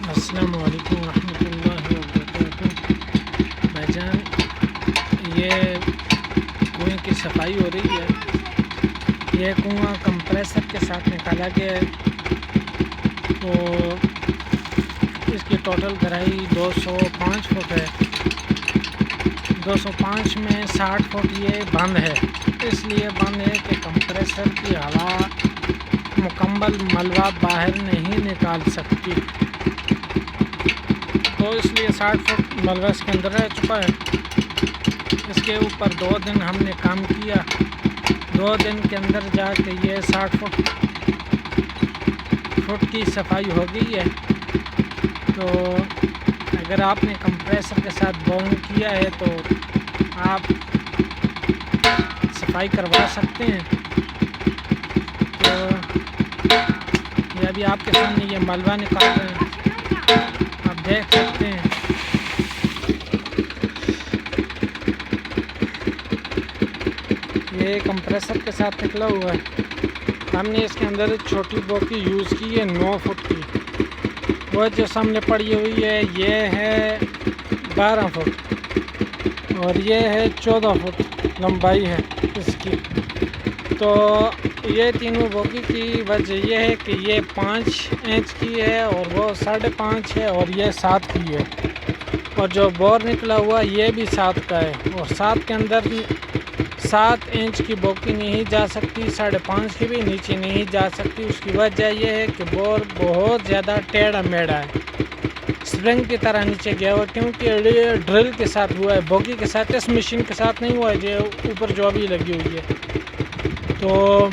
السلام علیکم ورحمۃ اللہ وبرکاتہ۔ بھائی جان، یہ کنویں کی صفائی ہو رہی ہے۔ یہ کنواں کمپریسر کے ساتھ نکالا گیا ہے، تو اس کی ٹوٹل گہرائی 205 فٹ ہے۔ 205 میں 60 فٹ یہ بند ہے، اس لیے بند ہے کہ کمپریسر کی ہوا مکمل ملبہ باہر نہیں نکال سکتی، تو اس لیے 60 فٹ ملبہ اس کے اندر رہ چکا ہے۔ اس کے اوپر 2 دن ہم نے کام کیا، 2 دن کے اندر جا کے یہ 60 فٹ کی صفائی ہو گئی ہے۔ تو اگر آپ نے کمپریسر کے ساتھ بورنگ کیا ہے تو آپ صفائی کروا سکتے ہیں۔ تو یہ ابھی آپ کے سامنے یہ ملبہ نکال رہے ہیں، آپ دیکھ سکتے ہیں۔ یہ کمپریسر کے ساتھ نکلا ہوا ہے۔ ہم نے اس کے اندر ایک چھوٹی بوکی یوز کی ہے 9 فٹ کی، وہ جو سامنے پڑی ہوئی ہے یہ ہے 12 فٹ اور یہ ہے 14 فٹ لمبائی ہے اس کی۔ تو یہ تینوں بوکی کی وجہ یہ ہے کہ یہ 5 انچ کی ہے اور وہ 5.5 ہے اور یہ 7 کی ہے، اور جو بور نکلا ہوا یہ بھی 7 کا ہے، اور 7 کے اندر 7 انچ کی بوکی نہیں جا سکتی، 5.5 کی بھی نیچے نہیں جا سکتی۔ اس کی وجہ یہ ہے کہ بور بہت زیادہ ٹیڑھا میڑھا ہے، اسپرنگ کی طرح نیچے گیا ہوا، کیونکہ ڈرل کے ساتھ ہوا ہے، بوکی کے ساتھ، اس مشین کے ساتھ نہیں ہوا ہے جو اوپر جو ابھی لگی ہوئی ہے۔ تو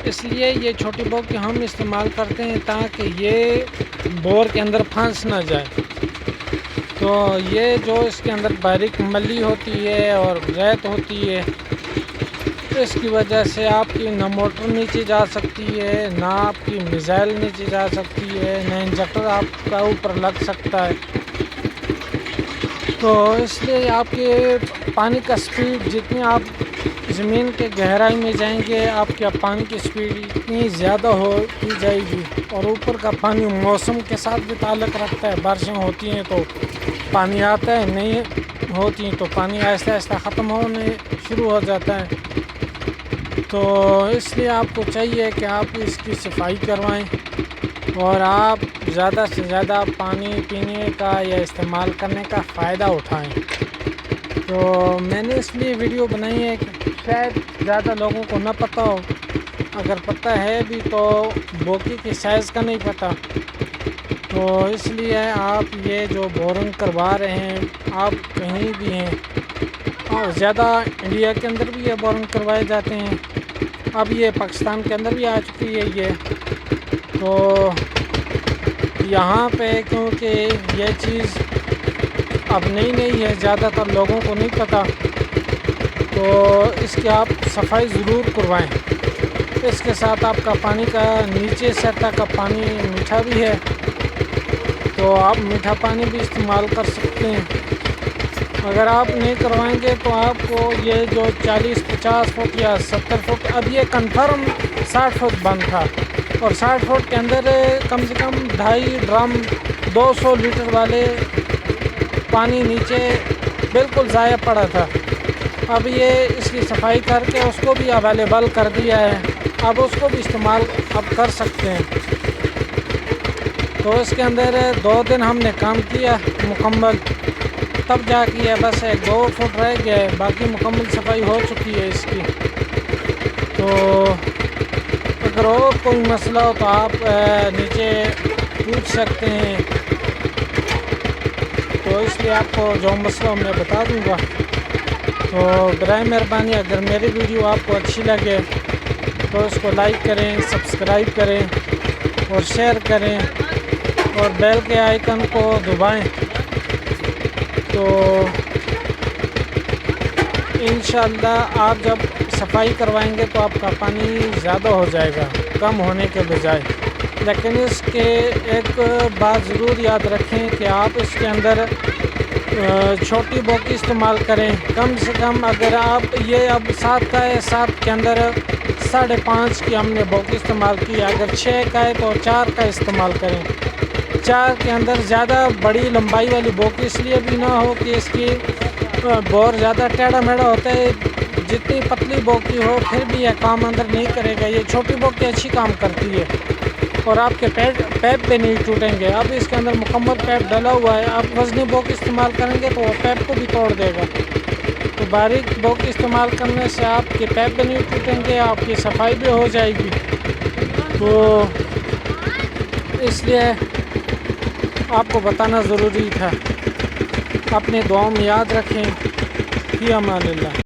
اس لیے یہ چھوٹی بوکی ہم استعمال کرتے ہیں تاکہ یہ بور کے اندر پھنس نہ جائے۔ تو یہ جو اس کے اندر باریک ملی ہوتی ہے اور ریت ہوتی ہے، اس کی وجہ سے آپ کی نہ موٹر نیچے جا سکتی ہے، نہ آپ کی میزائل نیچے جا سکتی ہے، نہ انجیکٹر آپ کا اوپر لگ سکتا ہے۔ تو اس لیے آپ کے پانی کا سپیڈ جتنی آپ زمین کے گہرائی میں جائیں گے، آپ کے پانی کی سپیڈ اتنی زیادہ ہوتی جائے گی۔ اور اوپر کا پانی موسم کے ساتھ بھی تعلق رکھتا ہے، بارشیں ہوتی ہیں تو پانی آتا ہے، نہیں ہوتی ہیں تو پانی آہستہ آہستہ ختم ہونے شروع ہو جاتا ہے۔ تو اس لیے آپ کو چاہیے کہ آپ اس کی صفائی کروائیں اور آپ زیادہ سے زیادہ پانی پینے کا یا استعمال کرنے کا فائدہ اٹھائیں۔ تو میں نے اس لیے ویڈیو بنائی ہے کہ شاید زیادہ لوگوں کو نہ پتہ ہو، اگر پتہ ہے بھی تو بوکی کی سائز کا نہیں پتہ، تو اس لیے آپ یہ جو بورنگ کروا رہے ہیں، آپ کہیں بھی ہیں، اور زیادہ انڈیا کے اندر بھی یہ بورنگ کروائے جاتے ہیں، اب یہ پاکستان کے اندر بھی آ چکی ہے یہ۔ تو یہاں پہ کیونکہ یہ چیز اب نئی ہے، زیادہ تر لوگوں کو نہیں پتہ، تو اس کی آپ صفائی ضرور کروائیں۔ اس کے ساتھ آپ کا پانی کا نیچے سطح کا پانی میٹھا بھی ہے، تو آپ میٹھا پانی بھی استعمال کر سکتے ہیں۔ اگر آپ نہیں کروائیں گے تو آپ کو یہ جو 40-50 فٹ یا 70 فٹ، اب یہ کنفرم 60 فٹ بند تھا، اور 60 فٹ کے اندر کم سے کم 2.5 ڈرم 200 لیٹر والے پانی نیچے بالکل ضائع پڑا تھا۔ اب یہ اس کی صفائی کر کے اس کو بھی اویلیبل کر دیا ہے، اب اس کو بھی استعمال اب کر سکتے ہیں۔ تو اس کے اندر 2 دن ہم نے کام کیا مکمل، تب جا کے یہ بس 2 فٹ رہ گیا ہے، باقی مکمل صفائی ہو چکی ہے اس کی۔ تو اگر اور کوئی مسئلہ ہو تو آپ نیچے پوچھ سکتے ہیں، تو اس لیے آپ کو جو مسئلہ میں بتا دوں گا۔ تو برائے مہربانی اگر میری ویڈیو آپ کو اچھی لگے تو اس کو لائک کریں، سبسکرائب کریں اور شیئر کریں اور بیل کے آئیکن کو دبائیں، تو انشاءاللہ آپ جب صفائی کروائیں گے تو آپ کا پانی زیادہ ہو جائے گا کم ہونے کے بجائے۔ لیکن اس کے ایک بات ضرور یاد رکھیں کہ آپ اس کے اندر چھوٹی بوکی استعمال کریں. کم سے کم اگر آپ یہ اب 7 کا ہے، 7 کے اندر 5.5 کی ہم نے بوکی استعمال کی. اگر 6 کا ہے تو 4 کا استعمال کریں. 4 کے اندر زیادہ بڑی لمبائی والی بوکی اس لیے بھی نہ ہو کہ اس کی بور زیادہ ٹیڑھا میڑھا ہوتا ہے. جتنی پتلی بوکی ہو پھر بھی یہ کام اندر نہیں کرے گا. یہ چھوٹی بوکی اچھی کام کرتی ہے اور آپ کے پیپ بھی نہیں ٹوٹیں گے. اب اس کے اندر مکمل پیپ ڈلا ہوا ہے. آپ وزنی بوکی استعمال کریں گے تو وہ پیپ کو بھی توڑ دے گا. تو باریک بوکی استعمال کرنے سے آپ کے پیپ بھی نہیں ٹوٹیں گے، آپ کی صفائی بھی ہو جائے گی. تو اس لیے آپ کو بتانا ضروری تھا. اپنے دعاؤں میں یاد رکھیں. فی امان اللہ.